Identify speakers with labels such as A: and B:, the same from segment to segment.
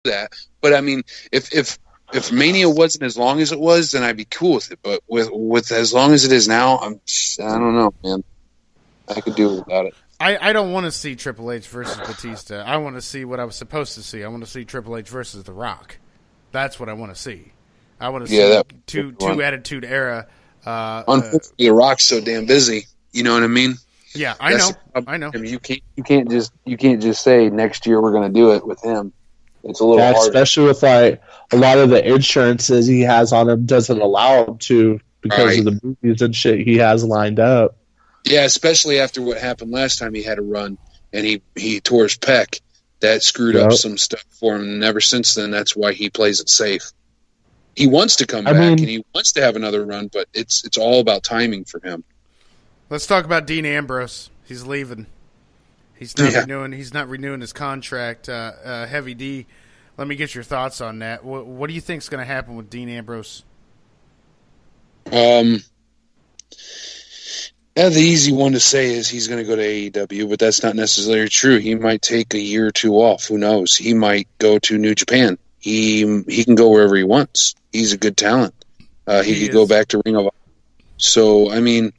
A: that. But I mean, if Mania wasn't as long as it was, then I'd be cool with it. But with as long as it is now, I don't know, man. I could do without it.
B: I don't want to see Triple H versus Batista. I want to see what I was supposed to see. I want to see Triple H versus The Rock. That's what I want to see. I want to see two Attitude Era.
A: Unfortunately, The Rock's so damn busy. You know what I mean?
B: Yeah, I know. I know.
A: I mean, you can't just say next year we're going to do it with him. It's a little hard,
C: especially with like a lot of the insurances he has on him doesn't allow him to because of the movies and shit he has lined up.
A: Yeah, especially after what happened last time he had a run and he tore his pec. That screwed up some stuff for him. And ever since then, that's why he plays it safe. He wants to come back and he wants to have another run, but it's all about timing for him.
B: Let's talk about Dean Ambrose. He's leaving. He's not renewing his contract. Heavy D, let me get your thoughts on that. What do you think is going to happen with Dean Ambrose?
A: The easy one to say is he's going to go to AEW, but that's not necessarily true. He might take a year or two off. Who knows? He might go to New Japan. He can go wherever he wants. He's a good talent. He could go back to Ring of Honor. So, I mean,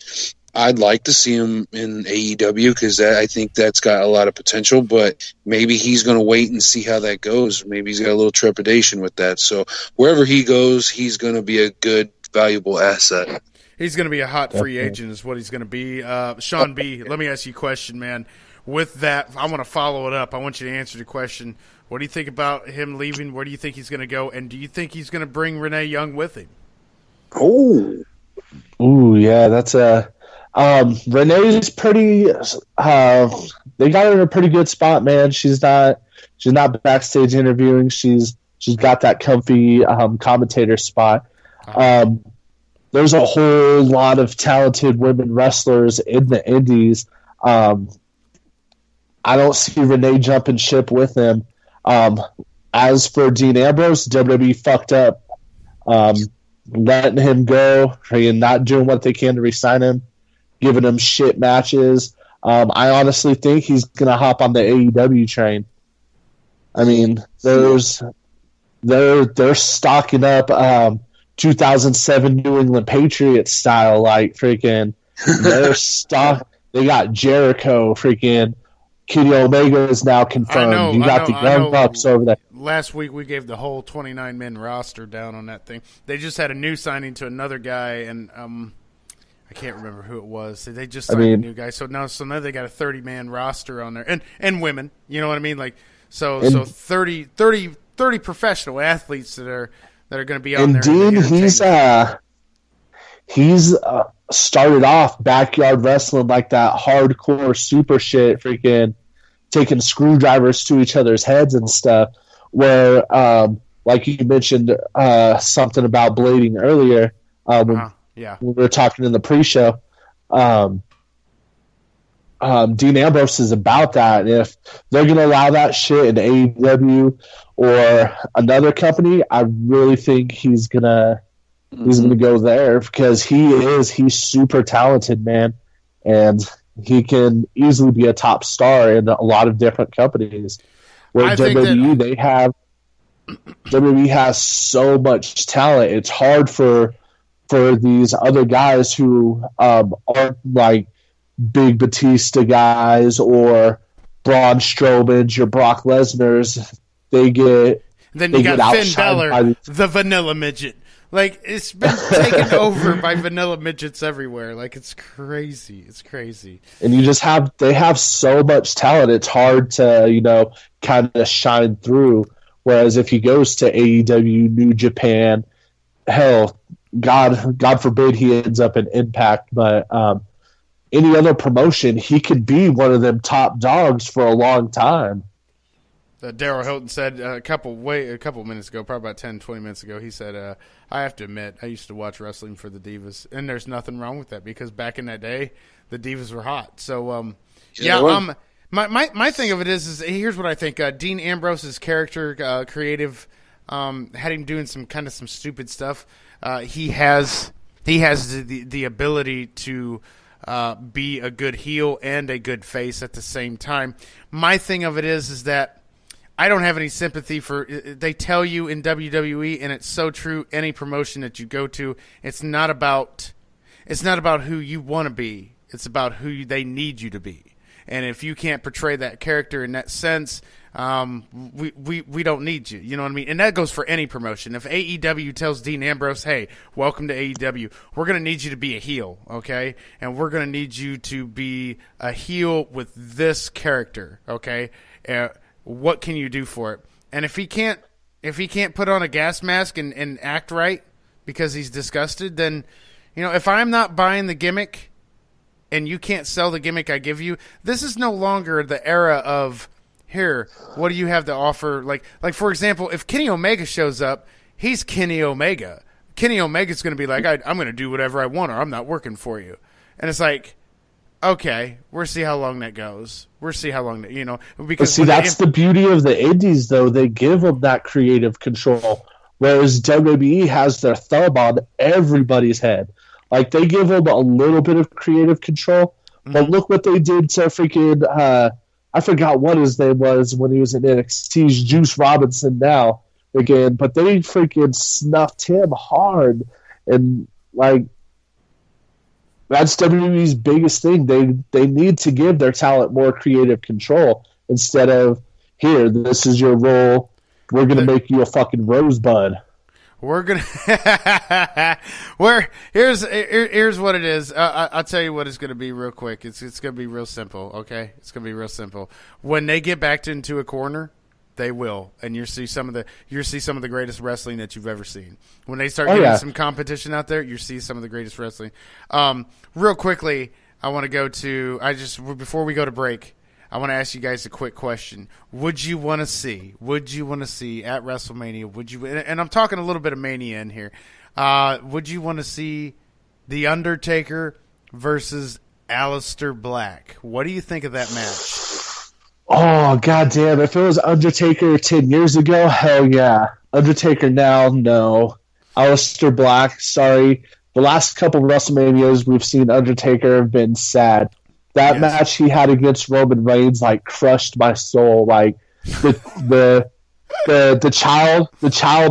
A: I'd like to see him in AEW because I think that's got a lot of potential, but maybe he's going to wait and see how that goes. Maybe he's got a little trepidation with that. So wherever he goes, he's going to be a good, valuable asset.
B: He's going to be a hot free agent is what he's going to be. Sean B., let me ask you a question, man. With that, I want to follow it up. I want you to answer the question. What do you think about him leaving? Where do you think he's going to go? And do you think he's going to bring Renee Young with him?
C: Oh. Ooh, yeah, that's a... Renee's pretty. They got her in a pretty good spot, man. She's not backstage interviewing. She's got that comfy commentator spot. There's a whole lot of talented women wrestlers in the Indies. I don't see Renee jumping ship with him. As for Dean Ambrose, WWE fucked up, letting him go and not doing what they can to re-sign him, giving him shit matches. I honestly think he's going to hop on the AEW train. I mean, they're stocking up 2007 New England Patriots style, like freaking. They got Jericho, freaking. Kenny Omega is now confirmed. You got the Young Bucks over there.
B: Last week we gave the whole 29-man roster down on that thing. They just had a new signing to another guy, and I can't remember who it was. They just signed a new guy. So now they got a 30-man roster on there. And women. You know what I mean? Like so 30 professional athletes that are going to be on there.
C: And Dean, he's started off backyard wrestling like that hardcore super shit, freaking taking screwdrivers to each other's heads and stuff, where like you mentioned something about blading earlier when we were talking in the pre-show. Dean Ambrose is about that. And if they're going to allow that shit in AEW or another company, I really think he's going to go there because he's super talented, man. And he can easily be a top star in a lot of different companies. Where WWE has so much talent. It's hard for these other guys who aren't like big Batista guys or Braun Strowman's or Brock Lesnar's. Then you got Finn Balor,
B: the vanilla midget. Like, it's been taken over by vanilla midgets everywhere. Like, it's crazy. It's crazy.
C: And they have so much talent, it's hard to, kind of shine through. Whereas if he goes to AEW, New Japan, hell, God forbid he ends up in Impact, but any other promotion, he could be one of them top dogs for a long time.
B: Daryl Hilton said a couple minutes ago, probably about 10, 20 minutes ago, he said, I have to admit, I used to watch wrestling for the Divas, and there's nothing wrong with that because back in that day, the Divas were hot. So, my thing of it is here's what I think. Dean Ambrose's character, creative, had him doing some stupid stuff. He has the ability to be a good heel and a good face at the same time. My thing of it is that I don't have any sympathy for. They tell you in WWE, and it's so true. Any promotion that you go to, it's not about who you want to be. It's about who they need you to be. And if you can't portray that character in that sense, we don't need you. You know what I mean? And that goes for any promotion. If AEW tells Dean Ambrose, hey, welcome to AEW, we're going to need you to be a heel, okay? And we're going to need you to be a heel with this character, okay? What can you do for it? And if he can't put on a gas mask and act right because he's disgusted, then, if I'm not buying the gimmick and you can't sell the gimmick I give you, this is no longer the era of, here, what do you have to offer? Like for example, if Kenny Omega shows up, he's Kenny Omega. Kenny Omega's going to be like, I'm going to do whatever I want, or I'm not working for you. And it's like, okay, we'll see how long that goes. We'll see how long that, because
C: that's the beauty of the indies, though. They give them that creative control, whereas WWE has their thumb on everybody's head. Like, they give him a little bit of creative control, but look what they did to freaking, I forgot what his name was when he was in NXT. He's Juice Robinson now, again, but they freaking snuffed him hard. And, like, that's WWE's biggest thing. They need to give their talent more creative control instead of, here, this is your role, we're going to make you a fucking rosebud.
B: We're gonna. Here's what it is. I'll tell you what it's gonna be real quick. It's gonna be real simple. Okay, it's gonna be real simple. When they get backed into a corner, they will, and you'll see some of the greatest wrestling that you've ever seen. When they start getting some competition out there, you see some of the greatest wrestling. Real quickly, I want to go to. Before we go to break, I want to ask you guys a quick question. Would you want to see at WrestleMania, and I'm talking a little bit of Mania in here, would you want to see The Undertaker versus Aleister Black? What do you think of that match?
C: Oh, goddamn. If it was Undertaker 10 years ago, hell yeah. Undertaker now, no. Aleister Black, sorry. The last couple of WrestleManias we've seen Undertaker have been sad. That match he had against Roman Reigns crushed my soul. Like the child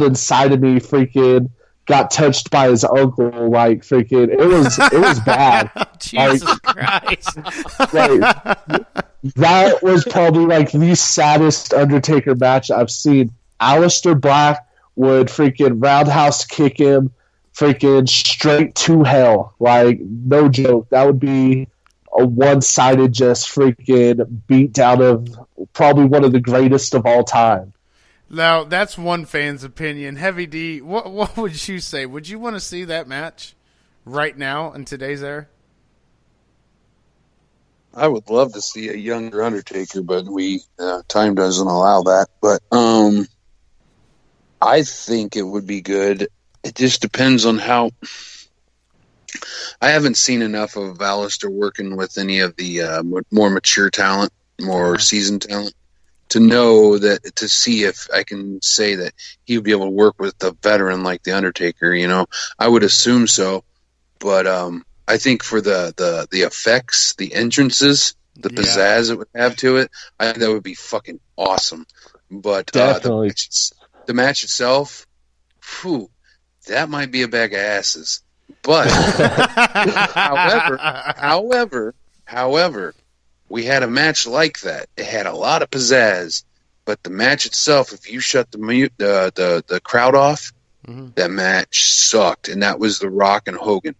C: inside of me freaking got touched by his uncle. Like freaking, it was bad.
B: Jesus Christ!
C: That was probably the saddest Undertaker match I've seen. Aleister Black would freaking roundhouse kick him, freaking straight to hell. Like no joke. That would be a one-sided just freaking beat down of probably one of the greatest of all time.
B: Now, that's one fan's opinion. Heavy D, what would you say? Would you want to see that match right now in today's era?
A: I would love to see a younger Undertaker, but time doesn't allow that. But I think it would be good. It just depends on how... I haven't seen enough of Aleister working with any of the more mature talent, more seasoned talent, to see if I can say that he would be able to work with a veteran like the Undertaker. I would assume so, but I think for the effects, the entrances, the pizzazz it would have to it, I think that would be fucking awesome. But the match itself, that might be a bag of asses. But, however, we had a match like that. It had a lot of pizzazz, but the match itself, if you shut the crowd off, that match sucked, and that was The Rock and Hogan.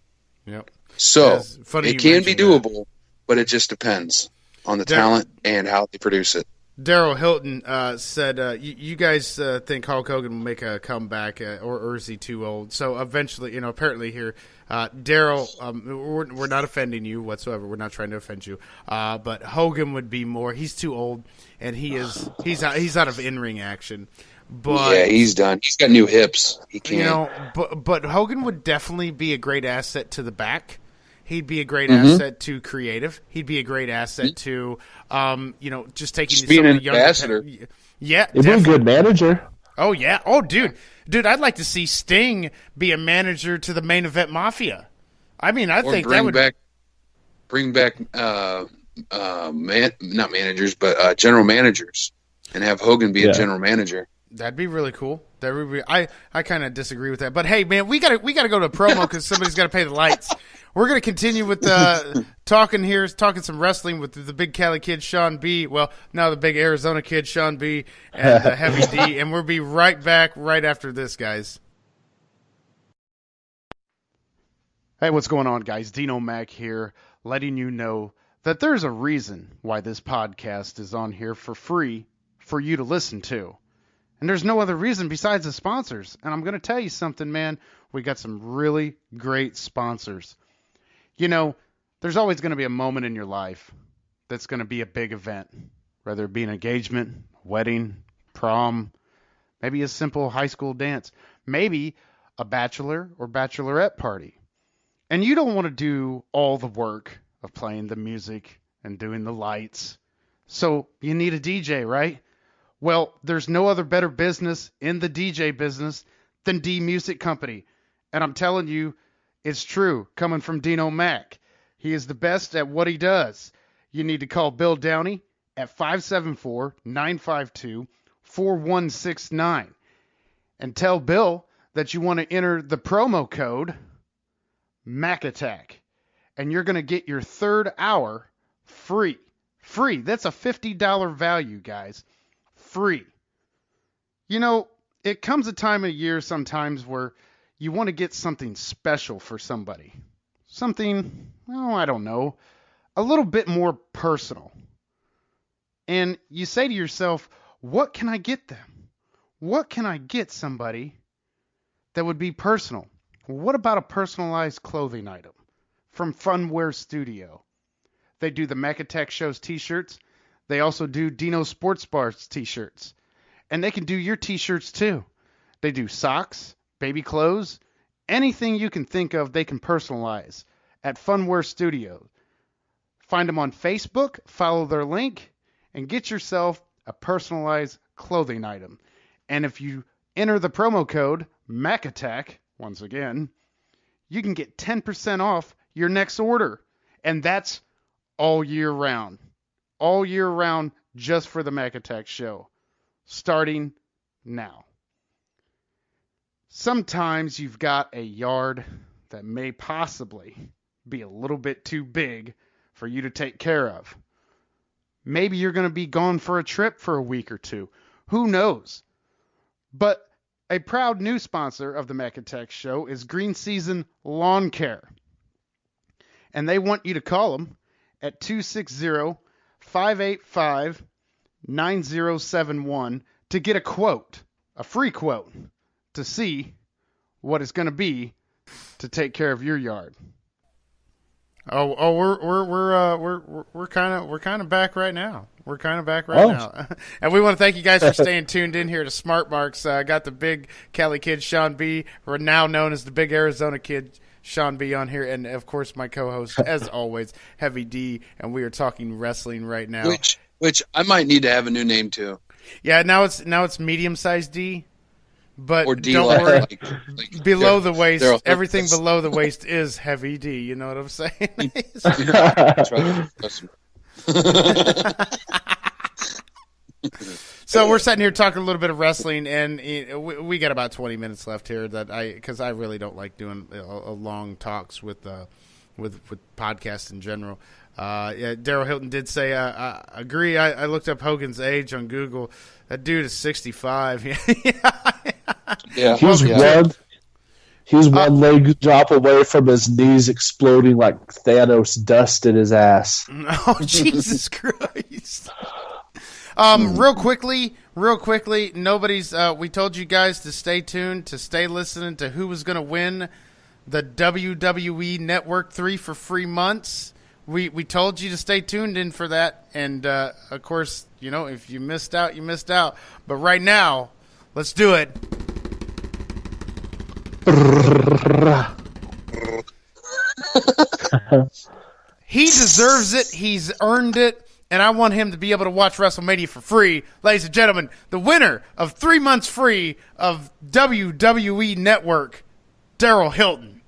B: Yep.
A: So it can be doable, but it just depends on the talent and how they produce it.
B: Daryl Hilton said, you guys think Hulk Hogan will make a comeback, or is he too old? So eventually, apparently here, Daryl, we're not offending you whatsoever. We're not trying to offend you. But Hogan would be more, he's too old, and he's out of in-ring action. But
A: yeah, he's done. He's got new hips. He can't.
B: But Hogan would definitely be a great asset to the back. He'd be a great asset to creative. He'd be a great asset to, just taking
A: just being an ambassador.
B: Yeah,
C: he'd be a good manager.
B: Oh yeah. Oh, dude, I'd like to see Sting be a manager to the Main Event Mafia. I mean, I think that would bring back
A: not managers, but general managers. and have Hogan be a general manager.
B: That'd be really cool. That would be. I kind of disagree with that, but hey, man, we gotta go to a promo because somebody's got to pay the lights. We're gonna continue with talking some wrestling with the Big Cali Kid, Sean B. Well, now the Big Arizona Kid, Sean B. and Heavy D, and we'll be right back right after this, guys. Hey, what's going on, guys? Dino Mac here, letting you know that there's a reason why this podcast is on here for free for you to listen to. And there's no other reason besides the sponsors. And I'm going to tell you something, man. We got some really great sponsors. You know, there's always going to be a moment in your life that's going to be a big event, whether it be an engagement, wedding, prom, maybe a simple high school dance, maybe a bachelor or bachelorette party. And you don't want to do all the work of playing the music and doing the lights. So you need a DJ, right? Well, there's no other better business in the DJ business than D Music Company. And I'm telling you, it's true, coming from Dino Mac. He is the best at what he does. You need to call Bill Downey at 574-952-4169 and tell Bill that you want to enter the promo code MACAttack, and you're going to get your third hour free. Free. That's a $50 value, guys. Free. You know, it comes a time of year sometimes where you want to get something special for somebody. Something, oh, I don't know, a little bit more personal. And you say to yourself, what can I get them? What can I get somebody that would be personal? What about a personalized clothing item from Funwear Studio? They do the MACAttack Shows t-shirts. They also do Dino Sports Bars t-shirts. And they can do your t-shirts too. They do socks, baby clothes, anything you can think of they can personalize at Funwear Studio. Find them on Facebook, follow their link, and get yourself a personalized clothing item. And if you enter the promo code MACAttack, once again, you can get 10% off your next order. And that's all year round. All year round just for the MACAttack show. Starting now. Sometimes you've got a yard that may possibly be a little bit too big for you to take care of. Maybe you're going to be gone for a trip for a week or two. Who knows? But a proud new sponsor of the MACAttack Show is Green Season Lawn Care. And they want you to call them at 260-585-9071 to get a quote, a free quote, to see what it's going to be to take care of your yard. We're kind of back right now. We're kind of back right now. And we want to thank you guys for staying tuned in here to Smart MarX. Got the Big Cali Kid, Sean B., now known as the Big Arizona Kid, Sean B. on here. And, of course, my co-host, as always, Heavy D. And we are talking wrestling right now.
A: Which I might need to have a new name, too.
B: Yeah, now it's medium-sized D. But
A: or D,
B: don't worry, below the waist, everything below the waist is Heavy D. You know what I'm saying?
A: That's right.
B: So we're sitting here talking a little bit of wrestling, and we got about 20 minutes left here. Because I really don't like doing long talks with podcasts in general. Daryl Hilton did say, I agree. I looked up Hogan's age on Google. That dude is 65.
A: Yeah,
C: he was one leg drop away from his knees exploding like Thanos dust in his ass.
B: Oh, Jesus Christ. Real quickly, nobody's. We told you guys to stay tuned, to stay listening to who was going to win the WWE Network 3 for free months. We told you to stay tuned in for that, and of course, if you missed out, you missed out. But right now, let's do it. He deserves it. He's earned it. And I want him to be able to watch WrestleMania for free. Ladies and gentlemen, the winner of 3 months free of WWE Network, Daryl Hilton.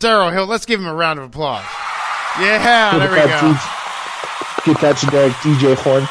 B: Daryl Hilton, let's give him a round of applause. Yeah, there we go.
C: Get that generic DJ horn.